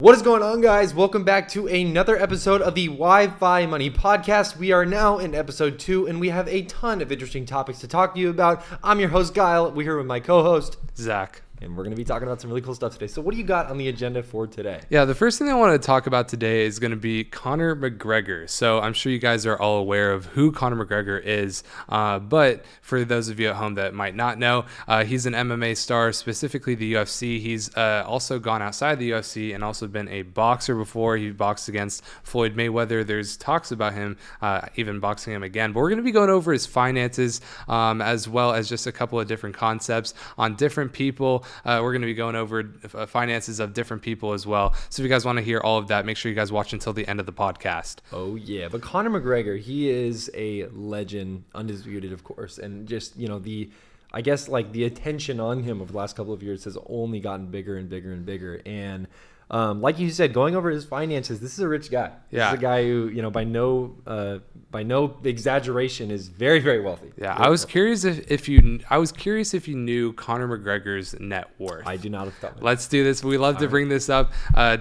What is going on, guys? Welcome back to another episode of the Wi-Fi Money Podcast. We are now in episode 2, and we have a ton of interesting topics to talk to you about. I'm your host, Kyle. We're here with my co-host, Zach. And we're going to be talking about some really cool stuff today. So what do you got on the agenda for today? Yeah, the first thing I want to talk about today is going to be Conor McGregor. So I'm sure you guys are all aware of who Conor McGregor is. But for those of you at home that might not know, he's an MMA star, specifically the UFC. He's also gone outside the UFC and also been a boxer before. He boxed against Floyd Mayweather. There's talks about him even boxing him again. But we're going to be going over his finances as well as just a couple of different concepts on different people. We're going to be going over finances of different people as well. So if you guys want to hear all of that, make sure you guys watch until the end of the podcast. Oh, yeah. But Conor McGregor, he is a legend, undisputed, of course. And just, the attention on him over the last couple of years has only gotten bigger and bigger and bigger. And like you said, going over his finances, this is a rich guy. Yeah. This is a guy who, by no exaggeration, is very, very wealthy. Yeah, very I was curious if you knew Conor McGregor's net worth. I do not have thought. Let's do this. We love to bring this up.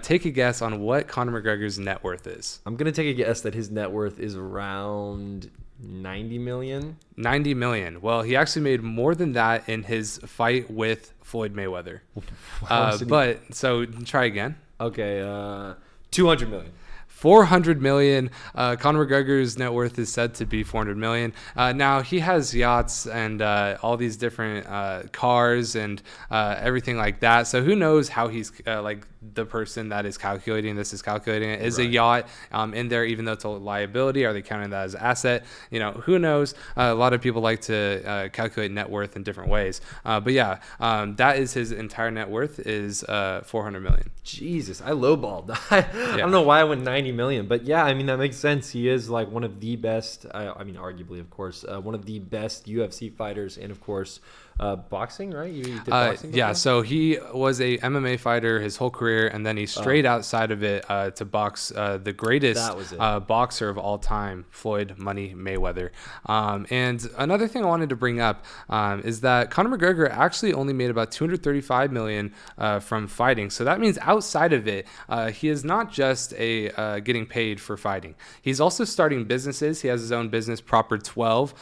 Take a guess on what Conor McGregor's net worth is. I'm gonna take a guess that his net worth is around 90 million. 90 million. Well, he actually made more than that in his fight with Floyd Mayweather. But so try again. Okay, 200 million. 400 million. Conor McGregor's net worth is said to be 400 million. Now he has yachts and all these different cars and everything like that. So who knows how he's the person that is calculating this is calculating it. Is right. A yacht in there, even though it's a liability? Are they counting that as an asset? Who knows? A lot of people like to calculate net worth in different ways. But yeah, that is his entire net worth is 400 million. Jesus, I lowballed. I don't know why I went 90 million, but yeah, I mean, that makes sense. He is like one of the best, arguably, of course, one of the best UFC fighters, and of course, boxing, right? You did boxing before? Yeah, so he was a MMA fighter his whole career, and then he strayed outside of it to box the greatest boxer of all time, Floyd Money Mayweather. And another thing I wanted to bring up is that Conor McGregor actually only made about $235 million from fighting. So that means outside of it, he is not just getting paid for fighting. He's also starting businesses. He has his own business, Proper 12,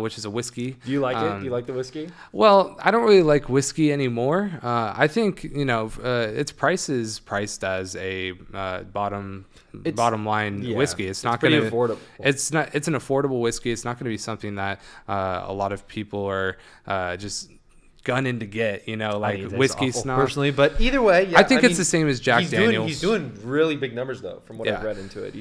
which is a whiskey. Do you like it? Do you like the whiskey? Well, I don't really like whiskey anymore. I think its price is priced as a bottom line whiskey. It's not going to affordable. It's not. It's an affordable whiskey. It's not going to be something that a lot of people are just gunning to get, whiskey snob. Personally, but either way, yeah, I think it's the same as Jack Daniels. He's doing really big numbers though, from what I've read into it.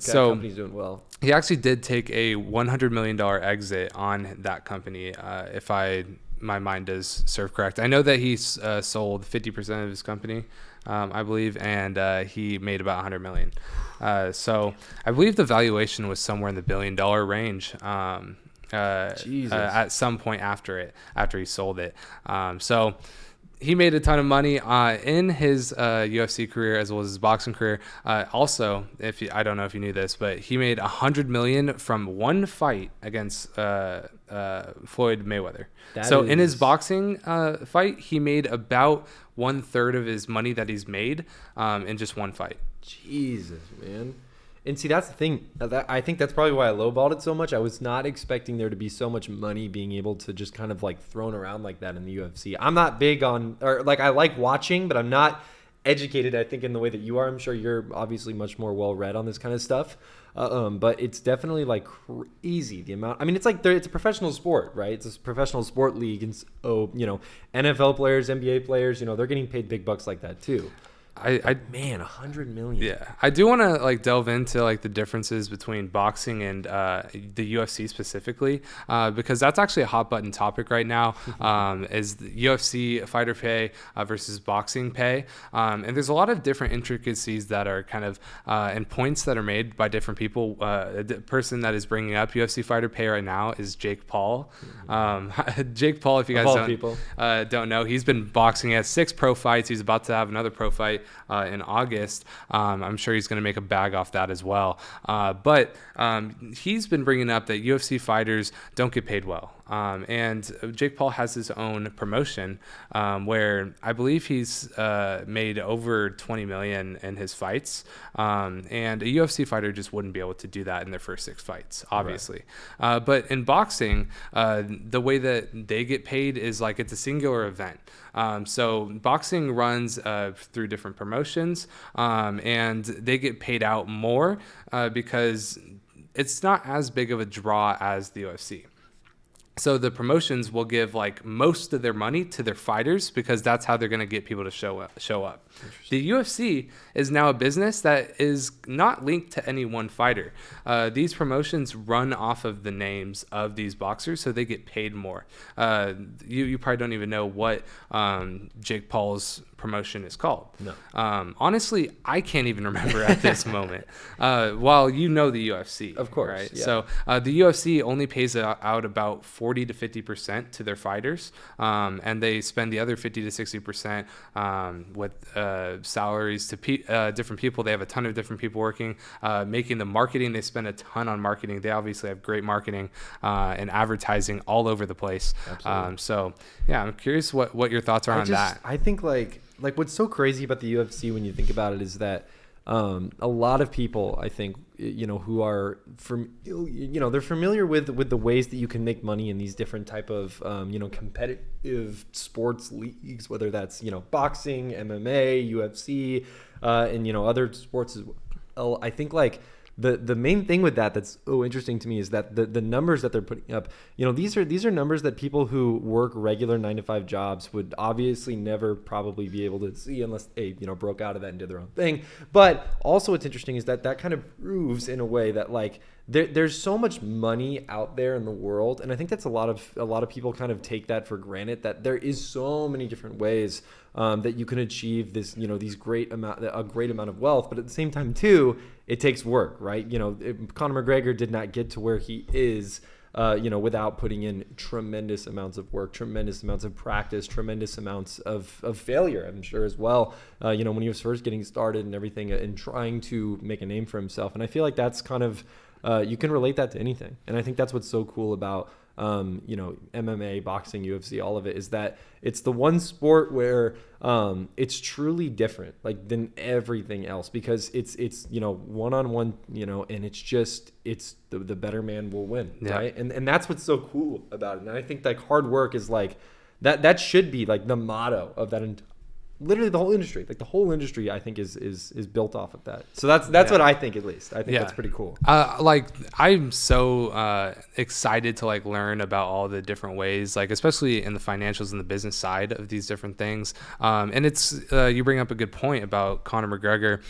Company's doing well. He actually did take a $100 million exit on that company, if my mind does serve correct. I know that he sold 50% of his company, I believe, and he made about $100 million. So I believe the valuation was somewhere in the $1 billion range. At some point after he sold it. So he made a ton of money in his UFC career as well as his boxing career. Also, I don't know if you knew this, but he made $100 million from one fight against Floyd Mayweather. In his boxing fight, he made about 1/3 of his money that he's made in just one fight. Jesus, man. And see, that's the thing. I think that's probably why I lowballed it so much. I was not expecting there to be so much money being able to just kind of thrown around like that in the UFC. I'm not big on, I like watching, but I'm not educated, I think, in the way that you are. I'm sure you're obviously much more well-read on this kind of stuff. But it's definitely crazy the amount. I mean, it's a professional sport, right? It's a professional sport league. And NFL players, NBA players, they're getting paid big bucks like that too. Man, $100 million. Yeah, I do want to delve into the differences between boxing and the UFC specifically, because that's actually a hot button topic right now. Is the UFC fighter pay versus boxing pay, and there's a lot of different intricacies that are kind of and points that are made by different people. The person that is bringing up UFC fighter pay right now is Jake Paul. Jake Paul, if you guys don't know, he's been boxing. He has 6 pro fights. He's about to have another pro fight in August. I'm sure he's going to make a bag off that as well. But he's been bringing up that UFC fighters don't get paid well. And Jake Paul has his own promotion where I believe he's made over 20 million in his fights. And a UFC fighter just wouldn't be able to do that in their first 6 fights, obviously. Right. But in boxing, the way that they get paid is like it's a singular event. So boxing runs through different promotions, and they get paid out more because it's not as big of a draw as the UFC. So the promotions will give like most of their money to their fighters because that's how they're going to get people to show up. The UFC is now a business that is not linked to any one fighter. These promotions run off of the names of these boxers, so they get paid more. You probably don't even know what Jake Paul's promotion is called. No. Honestly, I can't even remember at this moment. While you know the UFC, of course. Right? Yeah. So the UFC only pays out about 40 to 50% to their fighters, and they spend the other 50 to 60% with salaries to different people. They have a ton of different people working, making the marketing. They spend a ton on marketing. They obviously have great marketing and advertising all over the place. So yeah, I'm curious what your thoughts are on that. I think like what's so crazy about the UFC when you think about it is that a lot of people, I think, who are they're familiar with the ways that you can make money in these different type of competitive sports leagues, whether that's boxing, MMA, UFC, and other sports as well. I think like the main thing with that's interesting to me is that the numbers that they're putting up, these are numbers that people who work regular 9-to-5 jobs would obviously never probably be able to see unless they broke out of that and did their own thing. But also what's interesting is that kind of proves in a way that like there's so much money out there in the world, and I think that's a lot of people kind of take that for granted, that there is so many different ways that you can achieve this, a great amount of wealth. But at the same time too, it takes work, right? Conor McGregor did not get to where he is, without putting in tremendous amounts of work, tremendous amounts of practice, tremendous amounts of failure, I'm sure as well. When he was first getting started and everything, and trying to make a name for himself. And I feel like that's kind of, you can relate that to anything. And I think that's what's so cool about MMA, boxing, UFC, all of it, is that it's the one sport where it's truly different, like, than everything else, because it's one-on-one, and it's the better man will win. Yeah. Right. And that's what's so cool about it. And I think like hard work is like that should be like the motto of that literally the whole industry. Like the whole industry, I think is built off of that. So that's what I think, at least. I think that's pretty cool. Like I'm so excited to like learn about all the different ways, like especially in the financials and the business side of these different things. And it's you bring up a good point about Conor McGregor.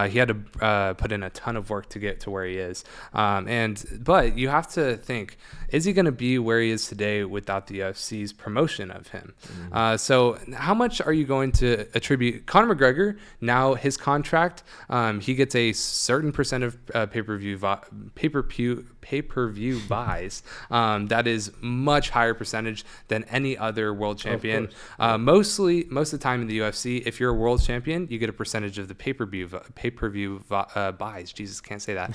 He had to put in a ton of work to get to where he is. But you have to think, is he going to be where he is today without the UFC's promotion of him? Mm-hmm. So how much are you going to attribute Conor McGregor? Now his contract, he gets a certain percent of pay-per-view buys. That is much higher percentage than any other world champion. Most of the time in the UFC, if you're a world champion, you get a percentage of the pay-per-view buys. Jesus, can't say that.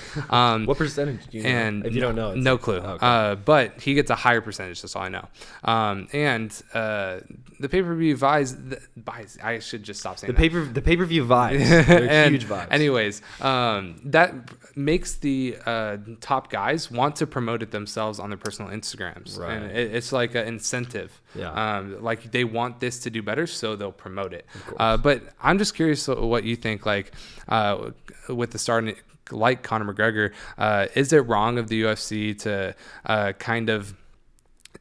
What percentage do you know? And if you don't know, no clue. Okay. But he gets a higher percentage. That's all I know. And the pay-per-view buys. I should just stop saying that. The pay-per-view vibes. They're huge vibes. Anyways, that makes the top guys want to promote it themselves on their personal Instagrams. Right. And it's like an incentive. Yeah. Like they want this to do better, so they'll promote it. But I'm just curious what you think, like with the starting like Conor McGregor, is it wrong of the UFC to kind of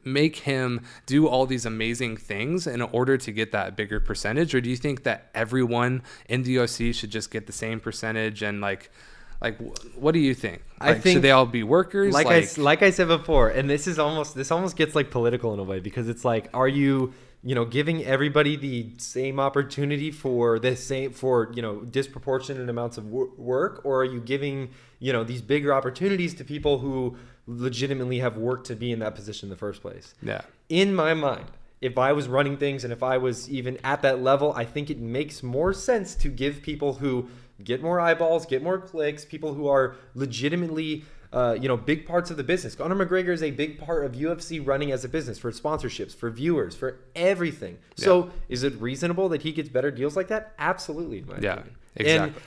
make him do all these amazing things in order to get that bigger percentage? Or do you think that everyone in the UFC should just get the same percentage? And like what do you think? I think should they all be workers? Like I said before, and this almost gets like political in a way, because it's like, are you giving everybody the same opportunity for disproportionate amounts of work, or are you giving these bigger opportunities to people who legitimately have worked to be in that position in the first place? Yeah. In my mind, if I was running things and if I was even at that level, I think it makes more sense to give people who get more eyeballs, get more clicks, people who are legitimately big parts of the business. Conor McGregor is a big part of UFC running as a business for sponsorships, for viewers, for everything. So is it reasonable that he gets better deals like that? Absolutely, in my opinion. Exactly.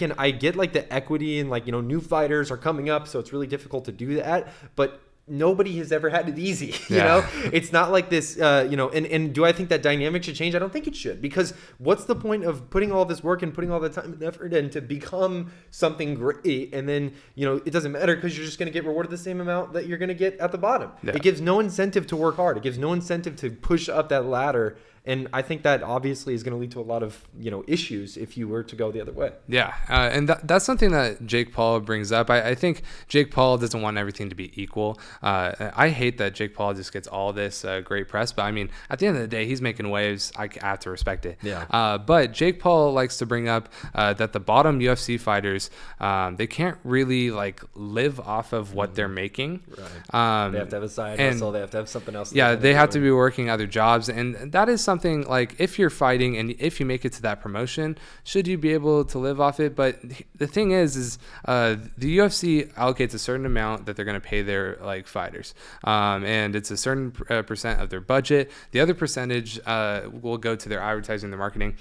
And I get like the equity and like, new fighters are coming up, so it's really difficult to do that. But nobody has ever had it easy. It's not like this, and do I think that dynamic should change? I don't think it should, because what's the point of putting all this work and putting all the time and effort in to become something great, and then, it doesn't matter because you're just going to get rewarded the same amount that you're going to get at the bottom. It gives no incentive to work hard. It gives no incentive to push up that ladder. And I think that obviously is going to lead to a lot of, issues if you were to go the other way. Yeah. And that's something that Jake Paul brings up. I think Jake Paul doesn't want everything to be equal. I hate that Jake Paul just gets all this great press. But I mean, at the end of the day, he's making waves. I have to respect it. Yeah. But Jake Paul likes to bring up that the bottom UFC fighters, they can't really like live off of what they're making. Right. They have to have a side hustle. They have to have something else. Yeah. They have to be working other jobs. And that is something like, if you're fighting and if you make it to that promotion, should you be able to live off it? But the thing is the UFC allocates a certain amount that they're going to pay their like fighters, and it's a certain percent of their budget. The other percentage will go to their advertising, their marketing.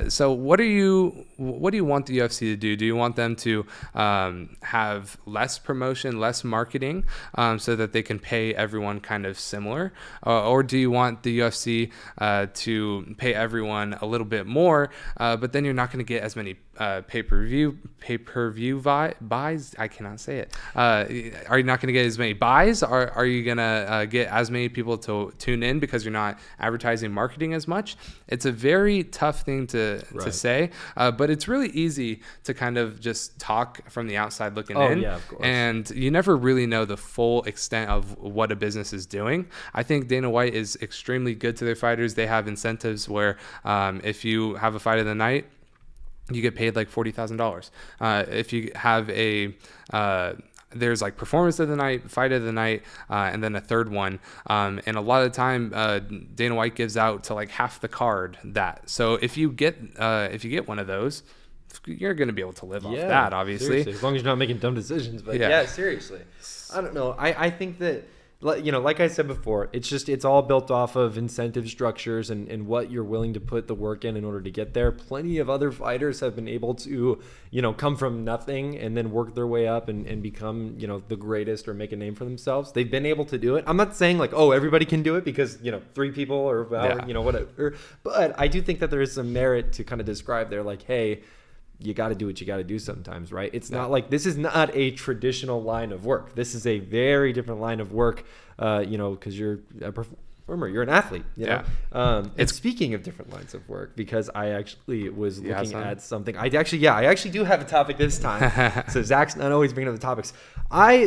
So what do you want the UFC to do? Do you want them to have less promotion, less marketing, so that they can pay everyone kind of similar, or do you want the UFC to pay everyone a little bit more, but then you're not going to get as many pay-per-view buys? I cannot say it. Are you not going to get as many buys? Are you going to get as many people to tune in because you're not advertising, marketing as much? It's a very tough thing to say, but it's really easy to kind of just talk from the outside looking in. Yeah, of course. And you never really know the full extent of what a business is doing. I think Dana White is extremely good to their fighters. They have incentives where if you have a fight of the night, you get paid like $40,000. If you have there's like performance of the night, fight of the night, and then a third one. And a lot of the time, Dana White gives out to like half the card that. So if you get one of those, you're going to be able to live off that, obviously. Seriously, as long as you're not making dumb decisions. But yeah, seriously. I don't know. I think that, like I said before, it's all built off of incentive structures and what you're willing to put the work in order to get there. Plenty of other fighters have been able to, come from nothing and then work their way up and become, the greatest or make a name for themselves. They've been able to do it. I'm not saying like, oh, everybody can do it because, 3 people or whatever. But I do think that there is some merit to kind of describe there, like, hey, you got to do what you got to do sometimes, right? It's not like, this is not a traditional line of work. This is a very different line of work, because you're a performer, you're an athlete, and speaking of different lines of work, because I actually was looking at something. I actually do have a topic this time. So Zach's not always bringing up the topics.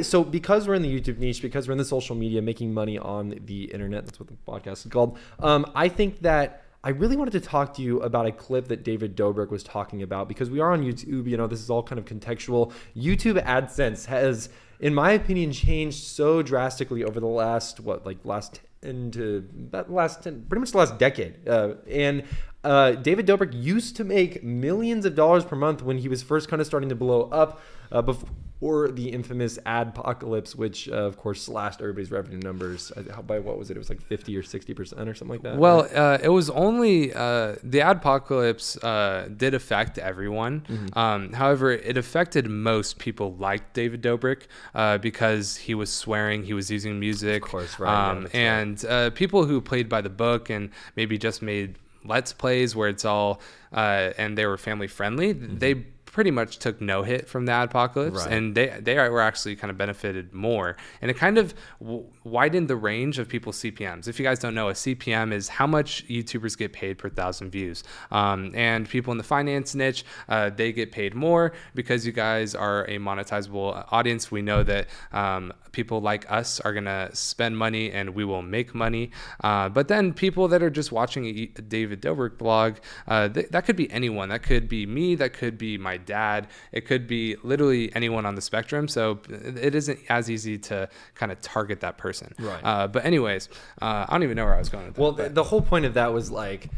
So because we're in the YouTube niche, because we're in the social media, making money on the internet, that's what the podcast is called. I think that I really wanted to talk to you about a clip that David Dobrik was talking about, because we are on YouTube. This is all kind of contextual. YouTube AdSense has, in my opinion, changed so drastically over the last pretty much the last decade. And David Dobrik used to make millions of dollars per month when he was first kind of starting to blow up before the infamous adpocalypse, which of course slashed everybody's revenue numbers by what was it? It was like 50 or 60% or something like that. Well, right? It was only the adpocalypse did affect everyone. Mm-hmm. However, it affected most people like David Dobrik because he was swearing, he was using music, of course, right? And people who played by the book and maybe just made Let's Plays where it's all and they were family friendly. Mm-hmm. They pretty much took no hit from the adpocalypse, right. And they were actually kind of benefited more, and it kind of widened the range of people's CPMs. If you guys don't know, a CPM is how much YouTubers get paid per 1,000 views, and people in the finance niche, they get paid more because you guys are a monetizable audience. We know that people like us are going to spend money and we will make money, but then people that are just watching a David Dobrik blog, that could be anyone. That could be me, that could be my dad, it could be literally anyone on the spectrum. So it isn't as easy to kind of target that person. Right. But anyways, I don't even know where I was going with that. Well, the whole point of that was like,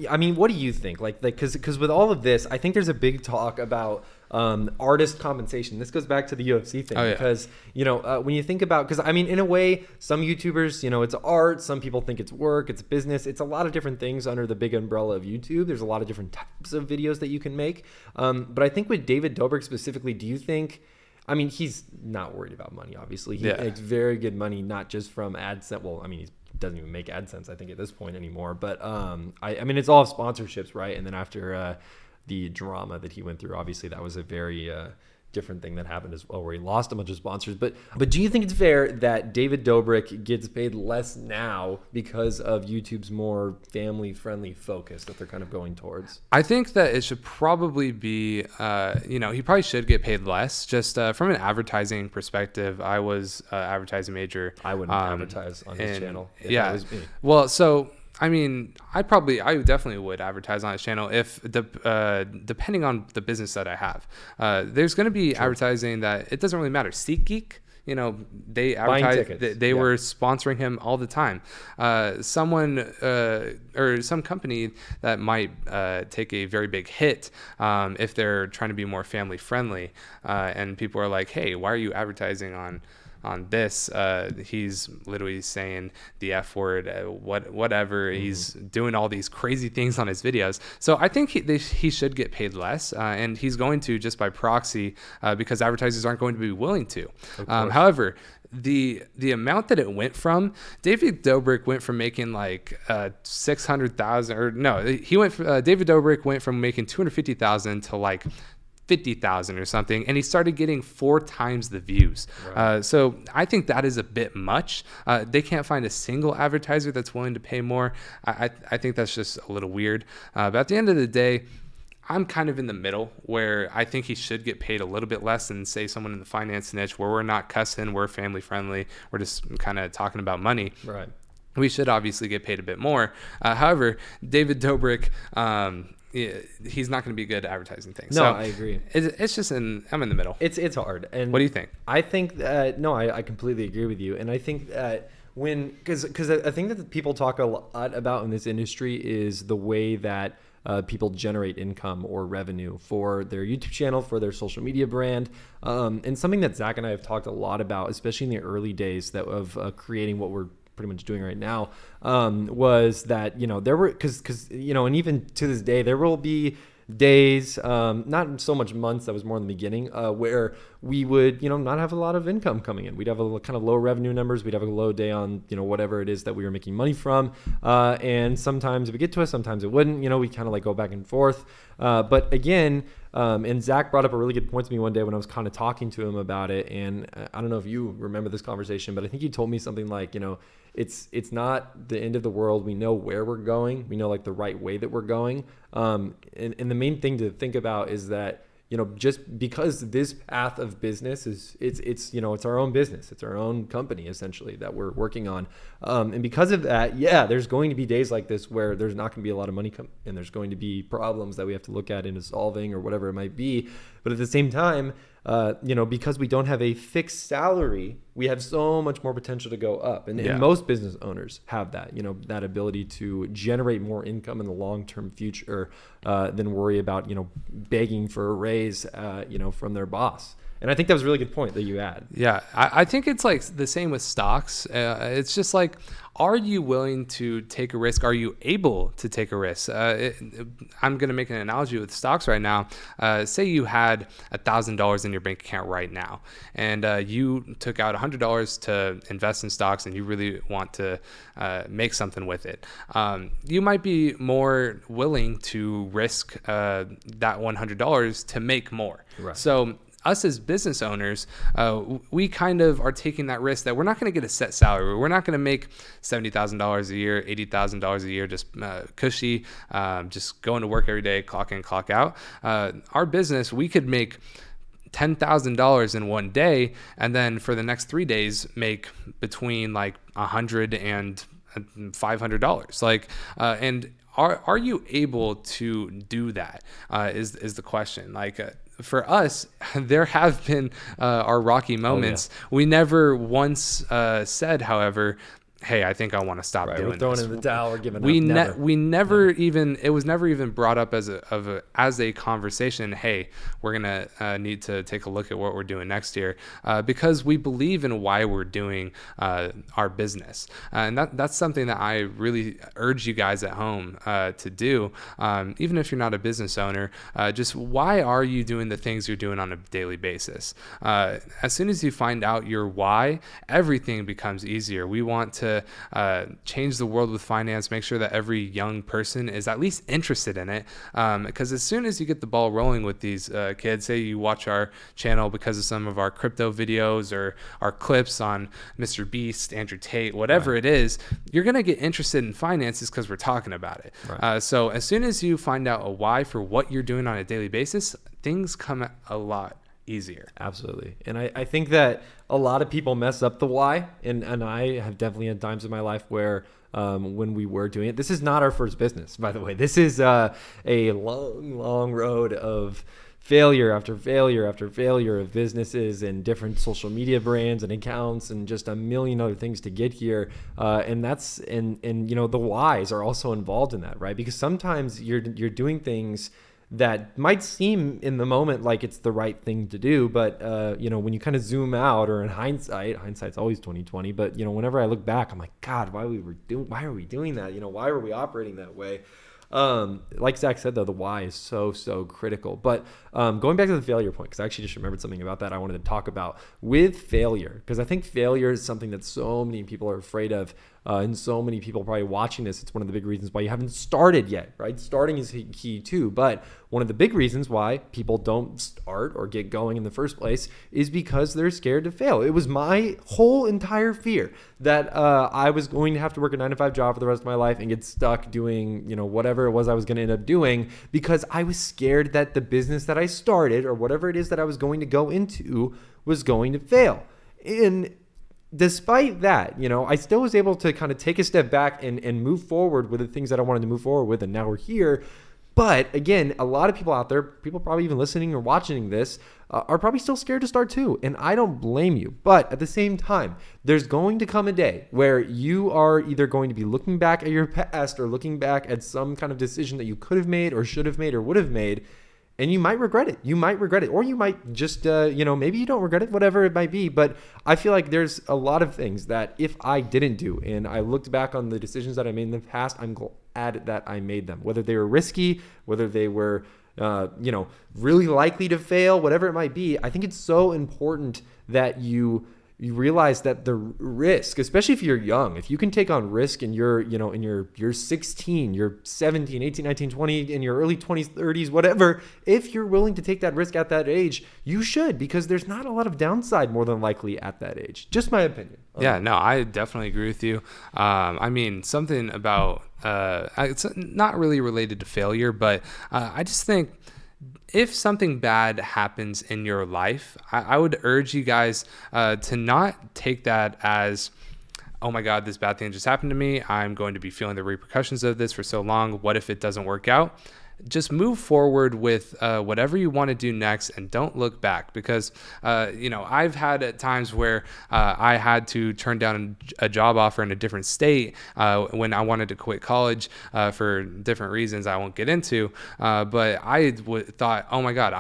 I mean, what do you think? Like, because with all of this, I think there's a big talk about artist compensation. This goes back to the UFC thing because, when you think about, because I mean, in a way, some YouTubers, it's art. Some people think it's work, it's business. It's a lot of different things under the big umbrella of YouTube. There's a lot of different types of videos that you can make. But I think with David Dobrik specifically, do you think, I mean, he's not worried about money, obviously. He makes very good money, not just from AdSense. Well, I mean, he doesn't even make AdSense, I think, at this point anymore. But I mean, it's all sponsorships, right? And then after the drama that he went through, obviously, that was a very different thing that happened as well, where he lost a bunch of sponsors. But do you think it's fair that David Dobrik gets paid less now because of YouTube's more family-friendly focus that they're kind of going towards? I think that it should probably be, he probably should get paid less. Just from an advertising perspective, I was advertising major. I wouldn't advertise on his channel if it was me. Well, so I mean, I definitely would advertise on his channel if depending on the business that I have. There's going to be advertising that it doesn't really matter. SeatGeek, they advertise. They were sponsoring him all the time. Someone or some company that might take a very big hit if they're trying to be more family friendly, and people are like, "Hey, why are you advertising on this?" He's literally saying the F word, whatever. He's doing all these crazy things on his videos. So I think he should get paid less, and he's going to just by proxy because advertisers aren't going to be willing to. However, the amount that it went from, David Dobrik went from making like 600,000, or no, David Dobrik went from making 250,000 to like 50,000 or something, and he started getting 4 times the views. Right. So I think that is a bit much. They can't find a single advertiser that's willing to pay more. I think that's just a little weird. But at the end of the day, I'm kind of in the middle where I think he should get paid a little bit less than, say, someone in the finance niche where we're not cussing, we're family friendly, we're just kind of talking about money. Right. We should obviously get paid a bit more. However, David Dobrik, he's not going to be good at advertising things. No, I agree. It's just I'm in the middle. It's hard. And what do you think? I think I completely agree with you. And I think that because I think that people talk a lot about in this industry is the way that people generate income or revenue for their YouTube channel, for their social media brand. And something that Zach and I have talked a lot about, especially in the early days of creating what we're pretty much doing right now, was that, there were, and even to this day, there will be days, not so much months, that was more in the beginning, where we would, not have a lot of income coming in. We'd have a kind of low revenue numbers. We'd have a low day on, whatever it is that we were making money from. And sometimes it would get to us, sometimes it wouldn't, we kind of like go back and forth. But again, and Zach brought up a really good point to me one day when I was kind of talking to him about it. And I don't know if you remember this conversation, but I think you told me something like, it's not the end of the world. We know where we're going. We know like the right way that we're going. And the main thing to think about is that, just because this path of business it's our own business. It's our own company essentially that we're working on. And because of that, there's going to be days like this where there's not going to be a lot of money and there's going to be problems that we have to look at into solving or whatever it might be. But at the same time, because we don't have a fixed salary, we have so much more potential to go up. And most business owners have that, that ability to generate more income in the long-term future than worry about, begging for a raise, from their boss. And I think that was a really good point that you had. Yeah, I think it's like the same with stocks. It's just like, are you willing to take a risk? Are you able to take a risk? I'm going to make an analogy with stocks right now. Say you had $1,000 in your bank account right now, and you took out $100 to invest in stocks, and you really want to make something with it. You might be more willing to risk that $100 to make more. Right. So us as business owners, we kind of are taking that risk that we're not going to get a set salary. We're not going to make $70,000 a year, $80,000 a year, just cushy, just going to work every day, clock in, clock out. Our business, we could make $10,000 in one day, and then for the next 3 days, make between like $100 and $500. Like, and are you able to do that? Is the question. Like, for us, there have been our rocky moments. We never once said, however, hey, I think I want to stop Right, doing we're throwing this. in the towel or giving We up. Never. we never even, it was never even brought up as a conversation. Hey, we're gonna need to take a look at what we're doing next year, because we believe in why we're doing our business, and that's something that I really urge you guys at home to do. Even if you're not a business owner, just why are you doing the things you're doing on a daily basis? As soon as you find out your why, everything becomes easier. We want to change the world with finance, make sure that every young person is at least interested in it. Because as soon as you get the ball rolling with these kids, say you watch our channel because of some of our crypto videos or our clips on Mr. Beast, Andrew Tate, whatever it is, you're going to get interested in finances because we're talking about it. Right. So as soon as you find out a why for what you're doing on a daily basis, things come a lot easier. Absolutely. And I think that a lot of people mess up the why. And I have definitely had times in my life where when we were doing it, this is not our first business, by the way. This is a long road of failure after failure after failure of businesses and different social media brands and accounts and just a million other things to get here. And the whys are also involved in that, right? Because sometimes you're doing things that might seem in the moment like it's the right thing to do, but when you kind of zoom out, or in hindsight's always 2020. But whenever I look back, I'm like, God, why are we doing that? Why are we operating that way? Like Zach said, though, the why is so critical. But going back to the failure point, because I actually just remembered something about that I wanted to talk about with failure, because I think failure is something that so many people are afraid of. And so many people probably watching this, it's one of the big reasons why you haven't started yet, right? Starting is key too. But one of the big reasons why people don't start or get going in the first place is because they're scared to fail. It was my whole entire fear that I was going to have to work a 9-to-5 job for the rest of my life and get stuck doing, whatever it was I was going to end up doing, because I was scared that the business that I started or whatever it is that I was going to go into was going to fail. And despite that, I still was able to kind of take a step back and move forward with the things that I wanted to move forward with. And now we're here. But again, a lot of people out there, people probably even listening or watching this, are probably still scared to start too. And I don't blame you. But at the same time, there's going to come a day where you are either going to be looking back at your past or looking back at some kind of decision that you could have made or should have made or would have made. And you might regret it. Or you might just, maybe you don't regret it, whatever it might be. But I feel like there's a lot of things that if I didn't do and I looked back on the decisions that I made in the past, I'm glad that I made them. Whether they were risky, whether they were, really likely to fail, whatever it might be. I think it's so important that you realize that the risk, especially if you're young, if you can take on risk and you're 16, you're 17, 18, 19, 20, in your early 20s, 30s, whatever, if you're willing to take that risk at that age, you should, because there's not a lot of downside more than likely at that age. Just my opinion. Yeah, no, I definitely agree with you. Something about, it's not really related to failure, but I just think if something bad happens in your life, I would urge you guys to not take that as, oh my God, this bad thing just happened to me. I'm going to be feeling the repercussions of this for so long. What if it doesn't work out? Just move forward with whatever you want to do next, and don't look back, because I've had at times where I had to turn down a job offer in a different state when I wanted to quit college for different reasons I won't get into, but I thought, oh my God,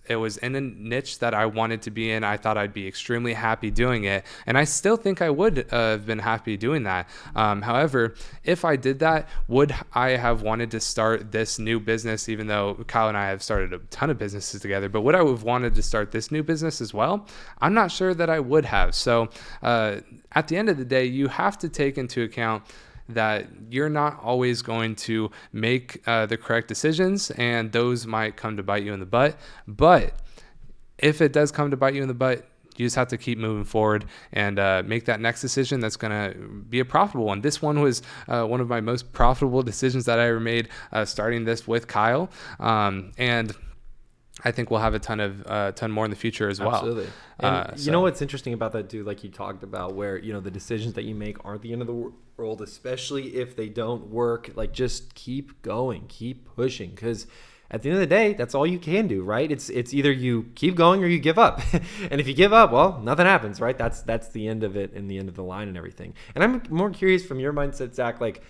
it was in a niche that I wanted to be in. I thought I'd be extremely happy doing it, and I still think I would have been happy doing that. However, if I did that, would I have wanted to start this new business, even though Kyle and I have started a ton of businesses together, but would I have wanted to start this new business as well? I'm not sure that I would have. So at the end of the day, you have to take into account that you're not always going to make the correct decisions, and those might come to bite you in the butt. But if it does come to bite you in the butt, you just have to keep moving forward and make that next decision that's going to be a profitable one. This one was one of my most profitable decisions that I ever made, starting this with Kyle. And I think we'll have a ton more in the future as well. Absolutely. And you know what's interesting about that, dude, like you talked about, where, the decisions that you make aren't the end of the world, especially if they don't work. Like, just keep going, keep pushing. Because at the end of the day, that's all you can do, right? It's either you keep going or you give up. And if you give up, well, nothing happens, right? That's the end of it and the end of the line and everything. And I'm more curious from your mindset, Zach, like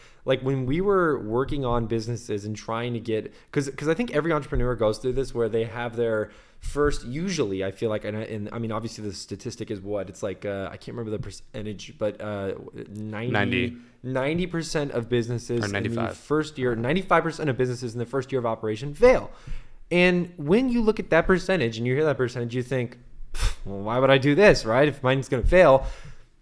when we were working on businesses and trying to get, because I think every entrepreneur goes through this where they have their first, usually I feel like, and I mean, obviously the statistic is what it's like, I can't remember the percentage, but 90% of businesses in the first year, 95% of businesses in the first year of operation fail. And when you look at that percentage and you hear that percentage, you think, well, why would I do this, right? If mine's going to fail.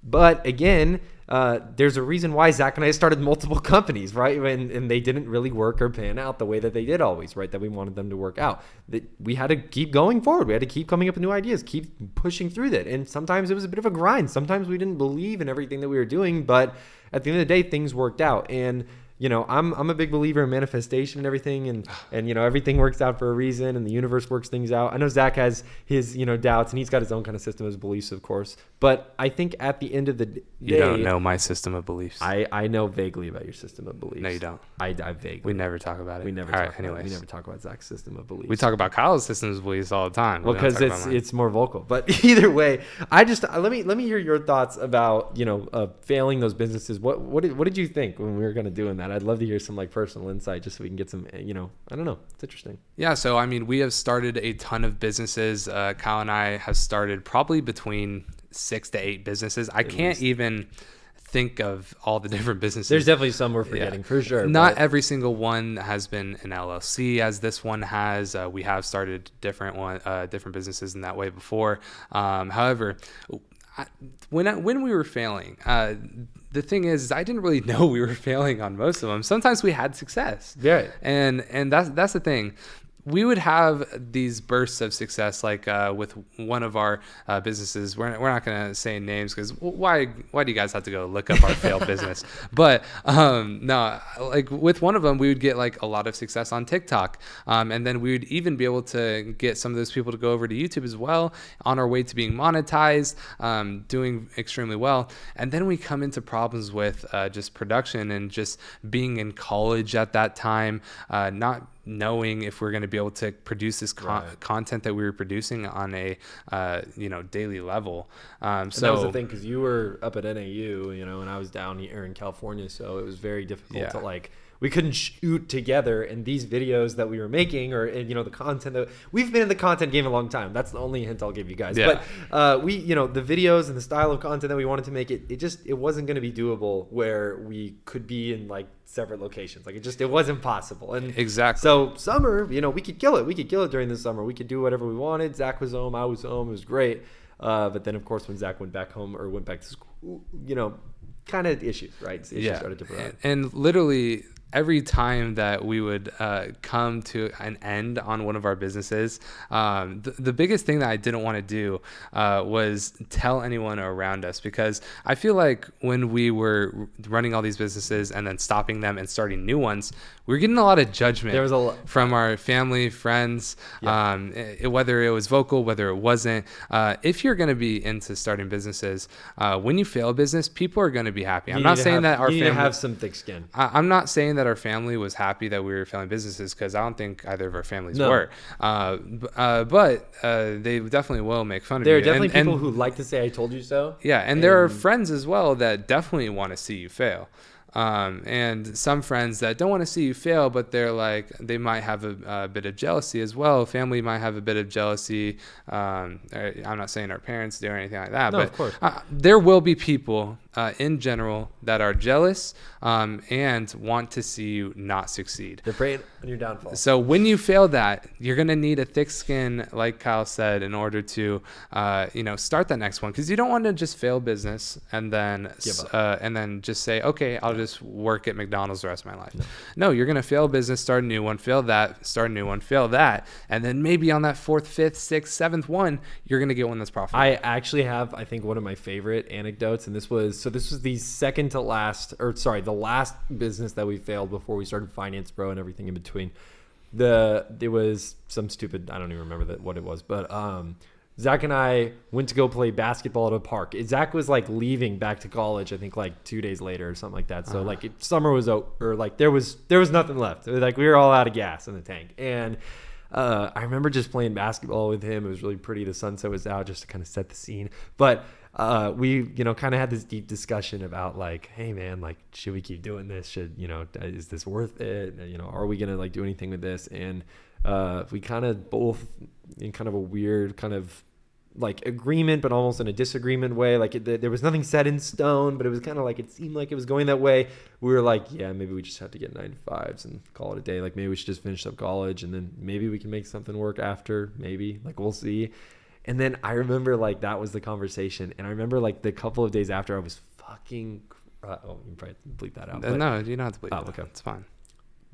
But again, there's a reason why Zach and I started multiple companies, right? And they didn't really work or pan out the way that they did always, right? That we wanted them to work out. That we had to keep going forward. We had to keep coming up with new ideas, keep pushing through that. And sometimes it was a bit of a grind. Sometimes we didn't believe in everything that we were doing, but at the end of the day, things worked out. And I'm a big believer in manifestation and everything, and everything works out for a reason, and the universe works things out. I know Zach has his doubts, and he's got his own kind of system of beliefs, of course. But I think at the end of the day, you don't know my system of beliefs. I know vaguely about your system of beliefs. No, you don't. I vaguely. We never talk about it. We never talk about Zach's system of beliefs. We talk about Kyle's systems of beliefs all the time. Well, because it's more vocal. But either way, let me hear your thoughts about failing those businesses. What did you think when we were going to do that? I'd love to hear some like personal insight, just so we can get some. I don't know. It's interesting. Yeah. So I mean, we have started a ton of businesses. Kyle and I have started probably between 6 to 8 businesses. I can't even think of all the different businesses. There's definitely some we're forgetting for sure. Not every single one has been an LLC as this one has. We have started different businesses in that way before. However, when we were failing, the thing is I didn't really know we were failing on most of them. Sometimes we had success. Yeah. And that's the thing. We would have these bursts of success, like with one of our businesses. We're not going to say names because why do you guys have to go look up our failed business? But no, like with one of them, we would get like a lot of success on TikTok. And then we would even be able to get some of those people to go over to YouTube as well, on our way to being monetized, doing extremely well. And then we come into problems with just production and just being in college at that time, not knowing if we're going to be able to produce this content that we were producing on a daily level. So and that was the thing, because you were up at NAU, and I was down here in California, so it was very difficult to we couldn't shoot together. And these videos that we were making, or the content that we've been in the content game a long time. That's the only hint I'll give you guys. Yeah. But we, the videos and the style of content that we wanted to make, it wasn't going to be doable where we could be in like separate locations. Like it wasn't possible. And exactly. So summer, we could kill it. We could kill it during the summer. We could do whatever we wanted. Zach was home. I was home. It was great. But then of course when Zach went back home or went back to school, kind of issues, right? Issues started to provide. And literally every time that we would come to an end on one of our businesses, the biggest thing that I didn't want to do was tell anyone around us, because I feel like when we were running all these businesses and then stopping them and starting new ones, we were getting a lot of judgment from our family, friends, whether it was vocal, whether it wasn't. If you're going to be into starting businesses, when you fail a business, people are going to be happy. I'm not saying that our family have some thick skin. I'm not saying that our family was happy that we were failing businesses, because I don't think either of our families were. But they definitely will make fun of you. There are definitely people who like to say, "I told you so." Yeah, and there are friends as well that definitely want to see you fail. And some friends that don't want to see you fail, but they might have a bit of jealousy as well. Family might have a bit of jealousy. I'm not saying our parents do or anything like that, but of course. There will be people in general that are jealous and want to see you not succeed. They're preying on your downfall. So when you fail that, you're going to need a thick skin, like Kyle said, in order to start that next one, because you don't want to just fail business and then just say, okay, I'll just work at McDonald's the rest of my life. No, you're going to fail business, start a new one, fail that, start a new one, fail that, and then maybe on that 4th, 5th, 6th, 7th one, you're going to get one that's profitable. I actually have, I think, one of my favorite anecdotes, and this was the last business that we failed before we started Finance Bro and everything in between. It was some stupid, I don't even remember what it was, but Zach and I went to go play basketball at a park. Zach was like leaving back to college, I think like 2 days later or something like that. So like summer was over, or like there was nothing left. It was like we were all out of gas in the tank. And I remember just playing basketball with him. It was really pretty. The sunset was out just to kind of set the scene. But we, kind of had this deep discussion about like, hey man, like, should we keep doing this? Is this worth it? Are we going to like do anything with this? And we kind of both in kind of a weird kind of like agreement, but almost in a disagreement way. Like there was nothing set in stone, but it was kind of like, it seemed like it was going that way. We were like, yeah, maybe we just have to get 9 to 5s and call it a day. Like maybe we should just finish up college and then maybe we can make something work after, maybe, like we'll see. And then I remember like that was the conversation. And I remember like the couple of days after I was fucking, you can probably bleep that out. No, you don't have to bleep that. Okay. It's fine.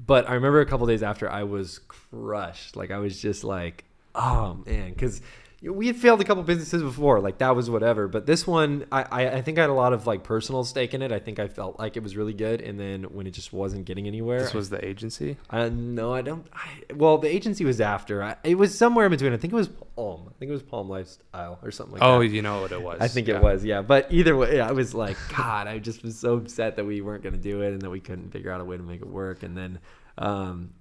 But I remember a couple of days after I was crushed. Like I was just like, oh man, because we had failed a couple businesses before, like that was whatever. But this one, I think I had a lot of like personal stake in it. I think I felt like it was really good. And then when it just wasn't getting anywhere. This was the agency? No, I don't. Well, the agency was after. It was somewhere in between. I think it was Palm. I think it was Palm Lifestyle or something like that. Oh, you know what it was. I think it was, yeah. But either way, I was like, God, I just was so upset that we weren't going to do it and that we couldn't figure out a way to make it work. And then, on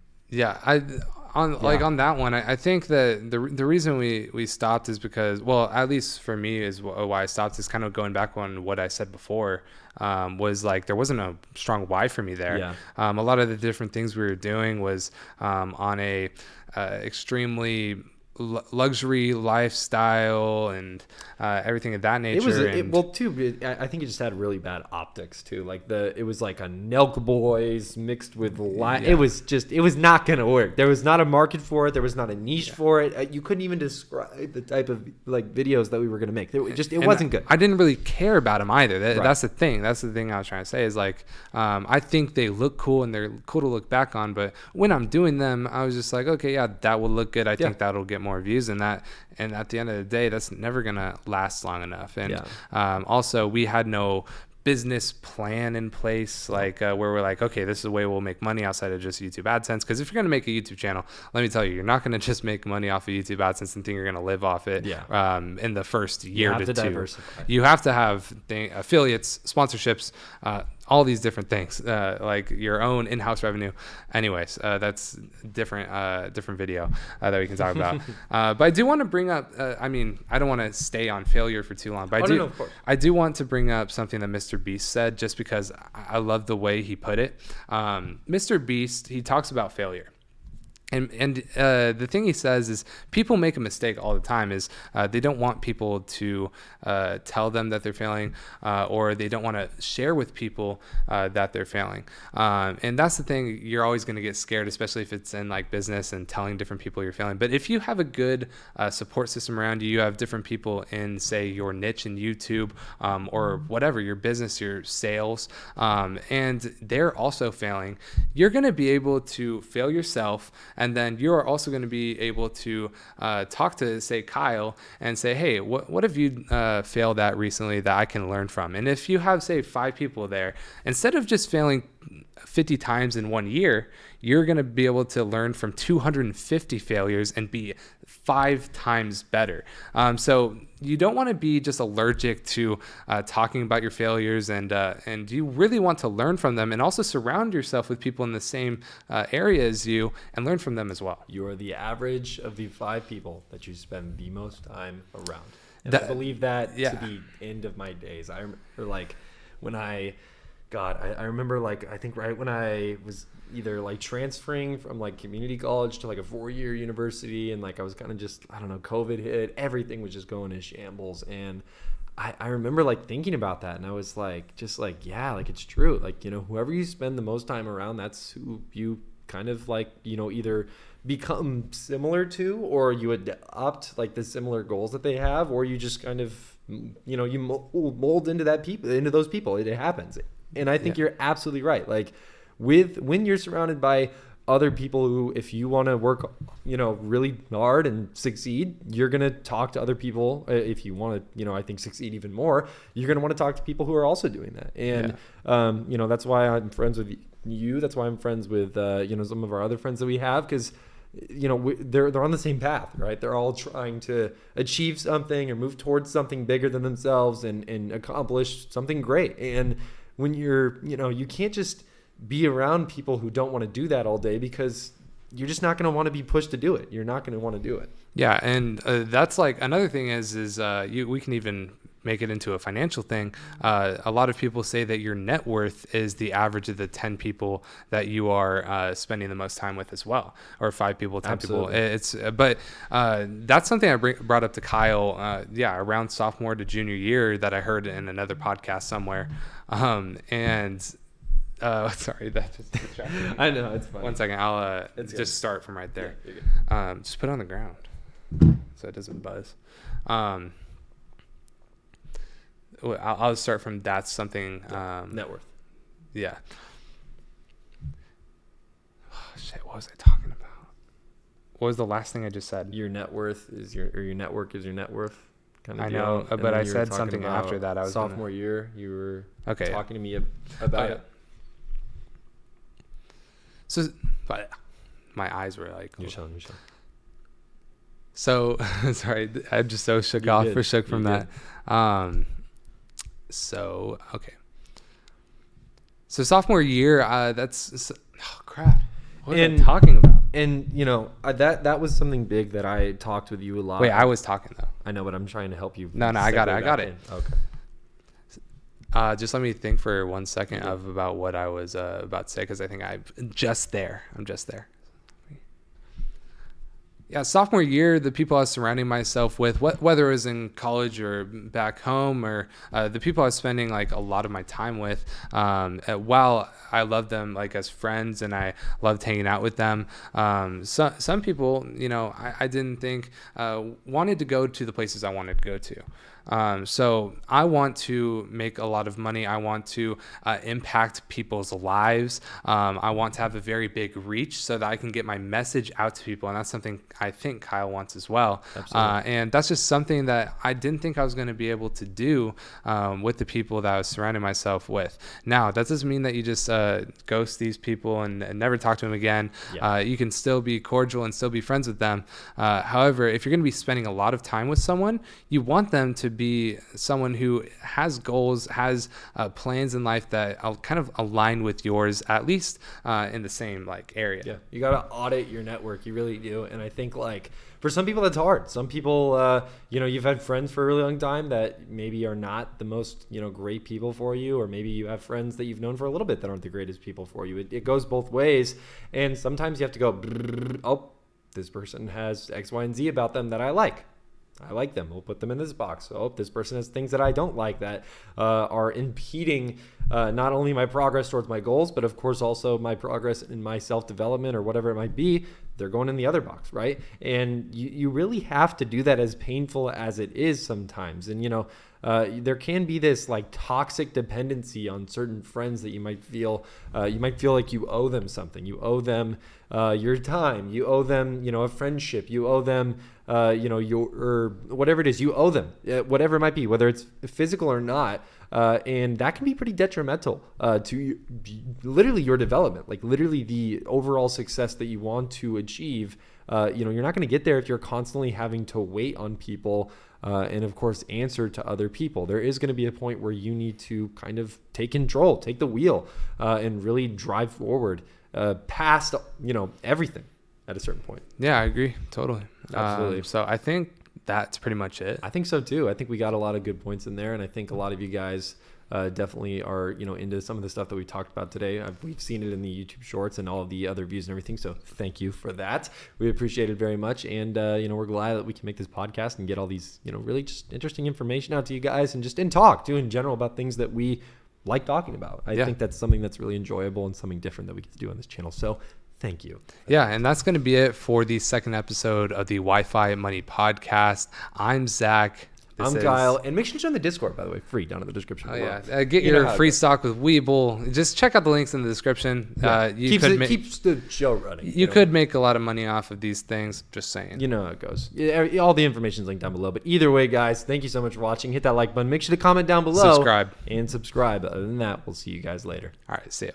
that one, I think that the reason we stopped is because, well, at least for me is why I stopped is kind of going back on what I said before, was like there wasn't a strong why for me there. Yeah. A lot of the different things we were doing was on a extremely luxury lifestyle and everything of that nature. I think it just had really bad optics too. Like it was like a Nelk Boys mixed with It was not gonna work. There was not a market for it. There was not a niche for it. You couldn't even describe the type of like videos that we were gonna make. It wasn't good. I didn't really care about them either. Right. That's the thing. That's the thing I was trying to say is like, I think they look cool and they're cool to look back on. But when I'm doing them, I was just like, okay, yeah, that will look good. I think that'll get more views and that. And at the end of the day, that's never gonna last long enough. And also, we had no business plan in place, like where we're like, okay, this is the way we'll make money outside of just YouTube AdSense. Because if you're going to make a YouTube channel, let me tell you, you're not going to just make money off of YouTube AdSense and think you're going to live off it in the first year to two. Diversify. You have to have affiliates, sponsorships, all these different things, like your own in-house revenue. Anyways, that's different video that we can talk about. But I do want to bring up, I don't want to stay on failure for too long, but I do want to bring up something that Mr. Beast said, just because I love the way he put it. Mr. Beast, he talks about failure. And the thing he says is people make a mistake all the time is they don't want people to tell them that they're failing, or they don't want to share with people that they're failing. And that's the thing. You're always going to get scared, especially if it's in like business and telling different people you're failing. But if you have a good support system around you, you have different people in, say, your niche in YouTube, or whatever, your business, your sales, and they're also failing, you're going to be able to fail yourself. And then you're also going to be able to talk to, say, Kyle and say, hey, what have you failed at recently that I can learn from? And if you have, say, 5 people there, instead of just failing 50 times in 1 year, you're going to be able to learn from 250 failures and be 5 times better. So you don't want to be just allergic to talking about your failures, and you really want to learn from them, and also surround yourself with people in the same area as you and learn from them as well. You are the average of the 5 people that you spend the most time around. And I believe that to the end of my days. I remember like when I remember like I think right when I was either like transferring from like community college to like a 4-year university, and like I was kind of just, I don't know, COVID hit, everything was just going in shambles. And I remember like thinking about that, and I was like, just like, yeah, like it's true. Like, whoever you spend the most time around, that's who you kind of like, either become similar to, or you adopt like the similar goals that they have, or you just kind of, you mold into those people. It happens. And I think you're absolutely right. Like when you're surrounded by other people who, if you want to work, really hard and succeed, you're going to talk to other people. If you want to, I think succeed even more, you're going to want to talk to people who are also doing that. And, that's why I'm friends with you. That's why I'm friends with, some of our other friends that we have, because they're on the same path, right? They're all trying to achieve something or move towards something bigger than themselves and accomplish something great. And when you can't just be around people who don't want to do that all day, because you're just not going to want to be pushed to do it. You're not going to want to do it. Yeah, and that's like another thing is we can even make it into a financial thing. A lot of people say that your net worth is the average of the 10 people that you are spending the most time with as well, or 5 people, 10 Absolutely. people. But that's something I brought up to Kyle, around sophomore to junior year that I heard in another podcast somewhere. Sorry, that just distracted me. I know, it's fine. 1 second, I'll It's just good. start from right there. Yeah, you're good. Just put it on the ground so it doesn't buzz. I'll start from that's something. Net worth. Yeah. Oh, shit, what was I talking about? What was the last thing I just said? Your net worth is your network is your net worth. Kind of I deal. know, And but then I you were said talking something about after that. I was sophomore year. You were Okay. talking to me about yeah. it. So, but my eyes were like. You're showing. So sorry, I'm just so shook You're off good. for shook from You're that. So okay. So sophomore year, crap. What was I talking about? And that was something big that I talked with you a lot. Wait, I was talking though. I know, but I'm trying to help you. No, I got it. segue I got back it. in. Okay. Just let me think for 1 second Yeah. about what I was about to say, because I think I'm just there. Yeah, sophomore year, the people I was surrounding myself with, whether it was in college or back home, or the people I was spending like a lot of my time with, while I loved them like as friends and I loved hanging out with them, some people, I didn't think wanted to go to the places I wanted to go to. So I want to make a lot of money. I want to impact people's lives. I want to have a very big reach so that I can get my message out to people. And that's something I think Kyle wants as well. Absolutely. And that's just something that I didn't think I was going to be able to do with the people that I was surrounding myself with. Now, that doesn't mean that you just ghost these people and never talk to them again. Yeah. You can still be cordial and still be friends with them. However, if you're going to be spending a lot of time with someone, you want them to be someone who has goals, has plans in life that are kind of aligned with yours, at least in the same area. Yeah, you got to audit your network. You really do. And I think for some people that's hard. Some people, you've had friends for a really long time that maybe are not the most, great people for you, or maybe you have friends that you've known for a little bit that aren't the greatest people for you. It goes both ways. And sometimes you have to go, oh, this person has X, Y, and Z about them that I like. I like them. We'll put them in this box. Oh, this person has things that I don't like that are impeding not only my progress towards my goals, but of course also my progress in my self-development or whatever it might be. They're going in the other box, right? And you really have to do that, as painful as it is sometimes. And, there can be this toxic dependency on certain friends that you might feel like you owe them something. You owe them your time. You owe them, a friendship. You owe them, or whatever it is. You owe them, whatever it might be, whether it's physical or not. And that can be pretty detrimental to literally your development, literally the overall success that you want to achieve. You're not going to get there if you're constantly having to wait on people and, of course, answer to other people. There is going to be a point where you need to kind of take control, take the wheel, and really drive forward past, everything at a certain point. Yeah, I agree. Totally. Absolutely. So I think that's pretty much it. I think so too. I think we got a lot of good points in there, and I think a lot of you guys definitely are, into some of the stuff that we talked about today. We've seen it in the YouTube shorts and all of the other views and everything. So thank you for that. We appreciate it very much. And, we're glad that we can make this podcast and get all these, really just interesting information out to you guys, and just talk in general about things that we like talking about. I think that's something that's really enjoyable and something different that we get to do on this channel. So thank you. Yeah, and that's going to be it for the second episode of the Wi-Fi Money Podcast. I'm Zach. I'm Kyle. And make sure to join the Discord, by the way, free down in the description below. Yeah. Get your free stock with WeBull. Just check out the links in the description. Yeah. Keeps the show running. You could make a lot of money off of these things. Just saying. You know how it goes. All the information is linked down below. But either way, guys, thank you so much for watching. Hit that like button. Make sure to comment down below. Subscribe. And subscribe. Other than that, we'll see you guys later. All right. See ya.